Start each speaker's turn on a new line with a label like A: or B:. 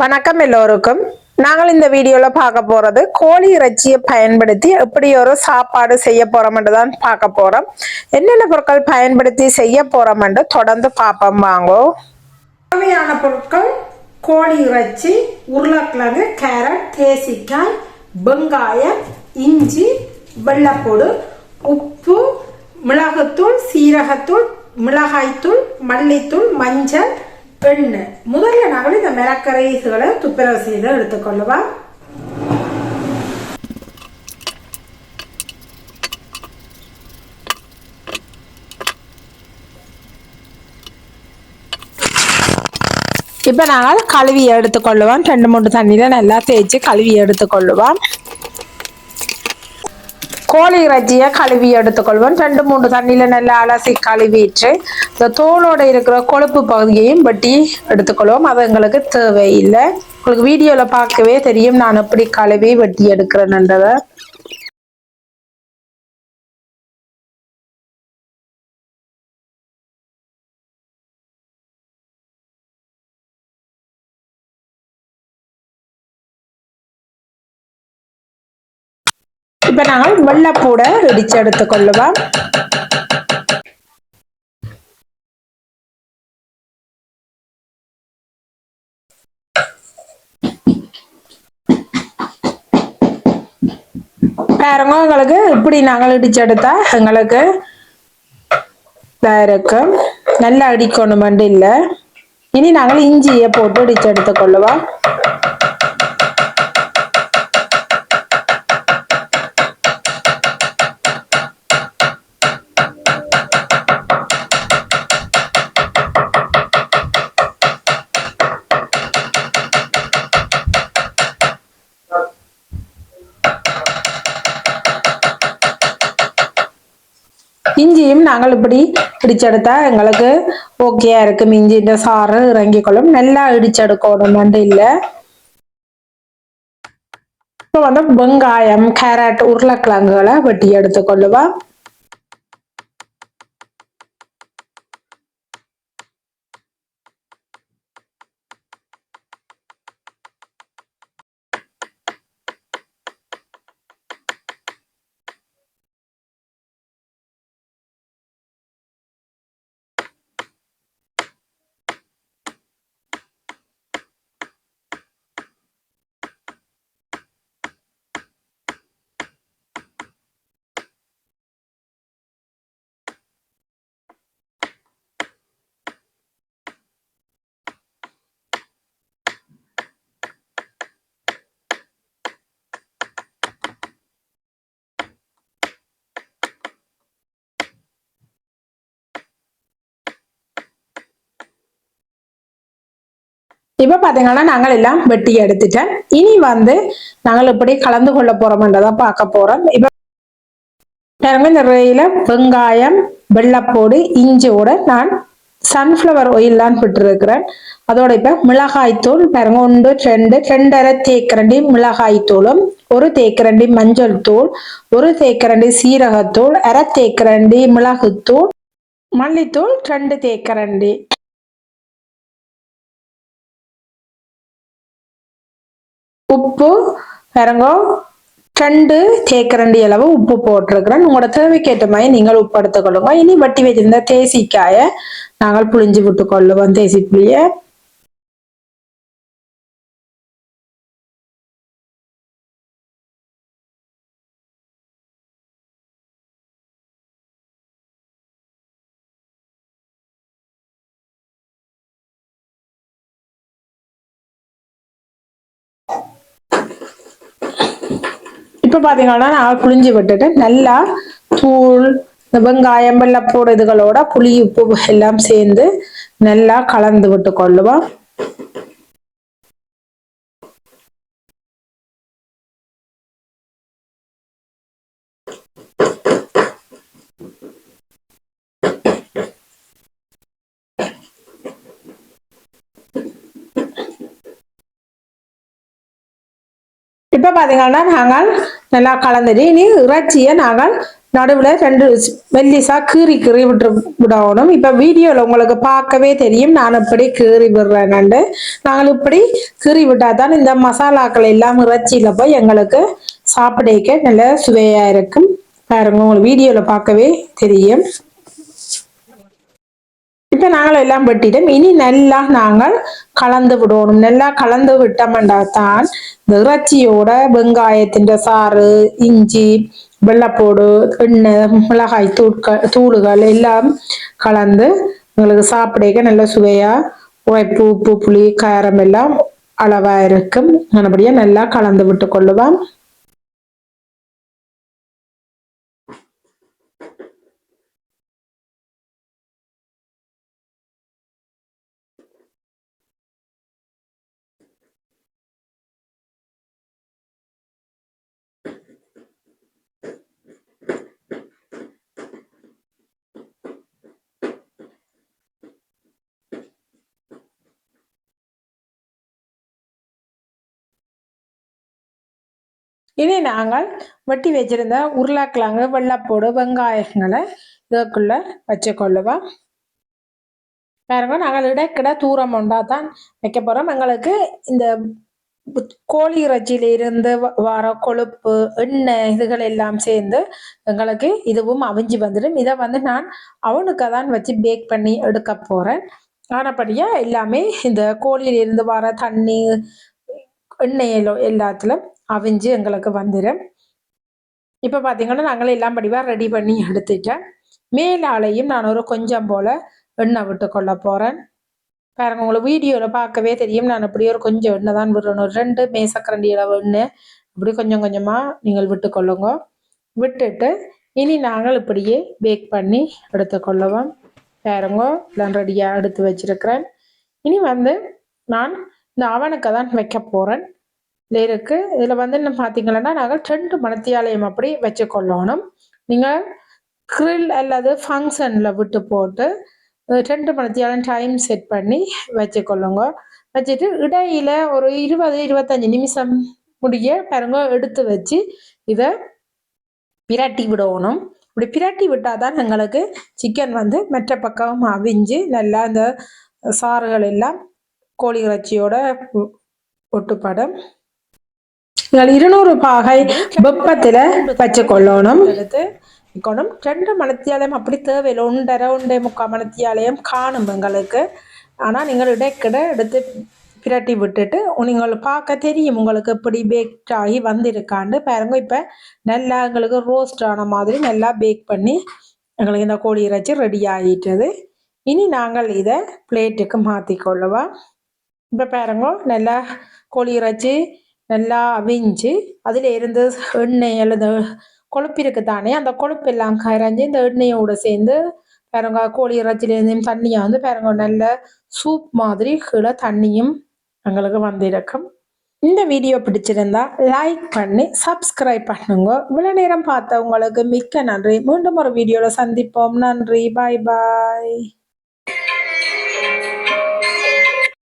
A: வணக்கம் எல்லோருக்கும். நாங்கள் இந்த வீடியோல பார்க்க போறது கோழி இறைச்சியை பயன்படுத்தி எப்படி ஒரு சாப்பாடு செய்ய போறோம்னு தான் பார்க்க போறோம். என்னென்ன பொருட்கள் பயன்படுத்தி செய்ய போறோம்னு தொடர்ந்து பார்ப்போம் வாங்கோ. தேவையான பொருட்கள்: கோழி இறைச்சி, உருளைக்கிழங்கு, கேரட், தேசிக்காய், வெங்காயம், இஞ்சி, வெள்ளைப்பூடு, உப்பு, மிளகுத்தூள், சீரகத்தூள், மிளகாய்த்தூள், மல்லித்தூள், மஞ்சள், எண்ணெய். முதல்ல நாங்கள் இந்த மிளகரைகளை துப்புரவு செய்து எடுத்துக்கொள்ளுவோம். இப்ப நாங்கள் கழுவி எடுத்துக்கொள்ளுவோம். 2-3 தண்ணியில நல்லா தேய்ச்சி கழுவி எடுத்துக்கொள்ளுவோம். கோழி இறைச்சியை கழுவி எடுத்துக்கொள்வோம். 2-3 தண்ணியில நல்லா அலசி கழுவிட்டு இந்த தோலோட இருக்கிற கொழுப்பு பகுதியையும் வெட்டி எடுத்துக்கொள்வோம். அது எங்களுக்கு தேவையில்லை. உங்களுக்கு வீடியோல பார்க்கவே தெரியும் நான் எப்படி கழுவி வெட்டி எடுக்கிறேன்ன்றதை. இப்ப நாங்கள் வெள்ளைப்பூட இடிச்சு எடுத்துக்கொள்ளுவோம். பாருங்க, எங்களுக்கு இப்படி நாங்கள் இடிச்சு எடுத்தா எங்களுக்கு இருக்கும். நல்லா இடிக்கணும் மட்டும் இல்லை. இனி நாங்கள் இஞ்சியை போட்டு இடிச்சு எடுத்துக்கொள்ளுவோம். இஞ்சியும் நாங்கள் இப்படி இடிச்செடுத்தா எங்களுக்கு ஓகேயா இருக்கும். இஞ்சின்ற சாறு இறங்கிக்கொள்ளும். நல்லா இடிச்செடுக்கணும் இல்லை. இப்போ வெங்காயம், கேரட், உருளைக்கிழங்குகளை வெட்டி எடுத்துக்கொள்ளுவா. இப்ப பாத்தீங்கன்னா நாங்கள் எல்லாம் வெட்டி எடுத்துட்டேன். இனி நாங்கள் எப்படி கலந்து கொள்ள போறோம்ன்றதை பார்க்க போறோம். இப்ப நிறையில வெங்காயம், வெள்ளைப்பூடு, இஞ்சியோட நான் சன்ஃபிளவர் ஆயில் தான் விட்டுருக்கிறேன். அதோட இப்ப மிளகாய் தூள் பாருங்க, 1, 2, 2.5 தேக்கரண்டி மிளகாய் தூளும், 1 தேக்கரண்டி மஞ்சள் தூள், 1 தேக்கரண்டி சீரகத்தூள், 1/2 தேக்கரண்டி மிளகுத்தூள், மல்லித்தூள் 2 தேக்கரண்டி, உப்பு பாருங்க 2 தேக்கரண்டி அளவு உப்பு போட்டிருக்கிறேன். உங்களோட தேவைக்கேற்ற மாதிரி நீங்கள் உப்பு எடுத்துக்கொள்ளுங்க. இனி வட்டி வச்சிருந்த தேசிக்காயை நாங்கள் புளிஞ்சு விட்டு கொள்ளுவோம். தேசி புளிய இப்ப பாத்தீங்கன்னா நான் புளிஞ்சு விட்டுட்டு நல்லா தூள், வெங்காயம், வெள்ளைப்பூடு இதுகளோட புளி, உப்பு எல்லாம் சேர்ந்து நல்லா கலந்து விட்டு கொள்ளுவோம். இப்ப பாத்தீங்கன்னா நாங்கள் நல்லா கலந்துட்டு இனி இறைச்சியை நாங்கள் நடுவில் 2 மெல்லிசா கீறி கீறி விடணும். இப்போ வீடியோவில் உங்களுக்கு பார்க்கவே தெரியும் நான் இப்படி கீறி விடுறேன்னு. நாங்கள் இப்படி கீறி விட்டால் தான் இந்த மசாலாக்கள் எல்லாம் இறைச்சியில் போய் எங்களுக்கு சாப்பிடக்க நல்ல சுவையாக இருக்கும். பாருங்க, உங்களுக்கு வீடியோவில் பார்க்கவே தெரியும். இப்போ நாங்கள் எல்லாம் வெட்டிட்டோம். இனி நல்லா நாங்கள் கலந்து விடணும். நல்லா கலந்து விட்டோம்னா தான் இந்த இறைச்சியோட வெங்காயத்தின் சாறு, இஞ்சி, வெள்ளைப்பூடு, எண்ணெய், மிளகாய் தூளுகள் எல்லாம் கலந்து உங்களுக்கு சாப்பிடக்க நல்ல சுவையா உரைப்பு, உப்பு, புளி, காரம் எல்லாம் அளவா இருக்கும். நல்லபடியா நல்லா கலந்து விட்டு கொள்ளுவோம். இனி நாங்கள் வெட்டி வச்சிருந்த உருளைக்கிழங்கு, வெள்ளைப்பூடு, வெங்காயங்களை இதுக்குள்ள வச்சு கொள்ளுவோம். பாருங்க, நாங்கள் இடைக்கிட தூரம் ஒன்றா தான் வைக்க போறோம். எங்களுக்கு இந்த கோழி இறைச்சியில இருந்து வர கொழுப்பு, எண்ணெய் இதுகள் எல்லாம் சேர்ந்து எங்களுக்கு இதுவும் அவிஞ்சு வந்துடும். இதை நான் அவனுக்கு தான் வச்சு பேக் பண்ணி எடுக்க போறேன். ஆனப்படியா எல்லாமே இந்த கோழியில இருந்து வர தண்ணி, எண்ணெயிலோ எல்லாத்திலும் அவிஞ்சு எங்களுக்கு வந்துடும். இப்போ பார்த்தீங்கன்னா நாங்கள் எல்லாம் படிவாக ரெடி பண்ணி எடுத்துட்டேன். மேலாலையும் நான் ஒரு கொஞ்சம் போல் எண்ணெய் விட்டு கொள்ள போகிறேன். பாருங்க, உங்களுக்கு வீடியோவில் பார்க்கவே தெரியும். நான் அப்படி ஒரு கொஞ்சம் எண்ணெய் தான் விடணும். 2 மேசக்கரண்டி அளவு எண்ணெய் இப்படி கொஞ்சம் கொஞ்சமாக நீங்கள் விட்டு கொள்ளுங்க. விட்டுட்டு இனி நாங்கள் இப்படியே பேக் பண்ணி எடுத்துக்கொள்ளுவோம். பாருங்க, எல்லாம் ரெடியாக எடுத்து வச்சிருக்கிறேன். இனி நான் இந்த அவனுக்கு தான் வைக்க போகிறேன். இருக்கு இதில் என்ன பார்த்தீங்கன்னா நாங்கள் 2 மணத்தியாலயம் அப்படி வச்சுக்கொள்ளணும். நீங்கள் கிரில் அல்லது ஃபங்க்ஷனில் விட்டு போட்டு 2 மணத்தியாலம் டைம் செட் பண்ணி வச்சுக்கொள்ளுங்க. வச்சுட்டு இடையில ஒரு 20-25 நிமிஷம் முடிய பாருங்க எடுத்து வச்சு இதை பிரட்டி விடணும். இப்படி பிரட்டி விட்டாதான் எங்களுக்கு சிக்கன் மற்ற பக்கம் அவிஞ்சு நல்லா இந்த சாறுகள் எல்லாம் கோழி இறைச்சியோட ஒட்டுப்படும். 200 பாகை வெப்பத்தில் வச்சு கொள்ளணும். எடுத்து 2 மணத்தியாலயம் அப்படி தேவையில்லை. 1.5-1.25 மணத்தியாலயம் காணும் எங்களுக்கு. ஆனால் நீங்கள் இடைக்கிட எடுத்து பிரட்டி விட்டுட்டு நீங்கள் பார்க்க தெரியும் உங்களுக்கு எப்படி பேக் ஆகி வந்திருக்காண்டு. பாருங்க, இப்போ நல்லா எங்களுக்கு ரோஸ்ட் ஆன மாதிரி நல்லா பேக் பண்ணி எங்களுக்கு இந்த கோழி இறைச்சி ரெடி ஆகிட்டது. இனி நாங்கள் இதை பிளேட்டுக்கு மாற்றி கொள்ளுவோம். இப்போ பாருங்க, நல்லா கோழி இறைச்சி நல்லா அவிஞ்சு அதில் இருந்து எண்ணெய் அல்லது கொழுப்பு இருக்கு தானே, அந்த கொழுப்பு எல்லாம் கரைஞ்சி இந்த எண்ணெயோடு சேர்ந்து பாருங்க கோழி இறைச்சிலேருந்து தண்ணியாக பாருங்க நல்ல சூப் மாதிரி கீழே தண்ணியும் எங்களுக்கு வந்திருக்கும். இந்த வீடியோ பிடிச்சிருந்தா லைக் பண்ணி சப்ஸ்கிரைப் பண்ணுங்க. இவ்வளோ நேரம் பார்த்த உங்களுக்கு மிக்க நன்றி. மீண்டும் ஒரு வீடியோவில் சந்திப்போம். நன்றி. பாய் பாய்.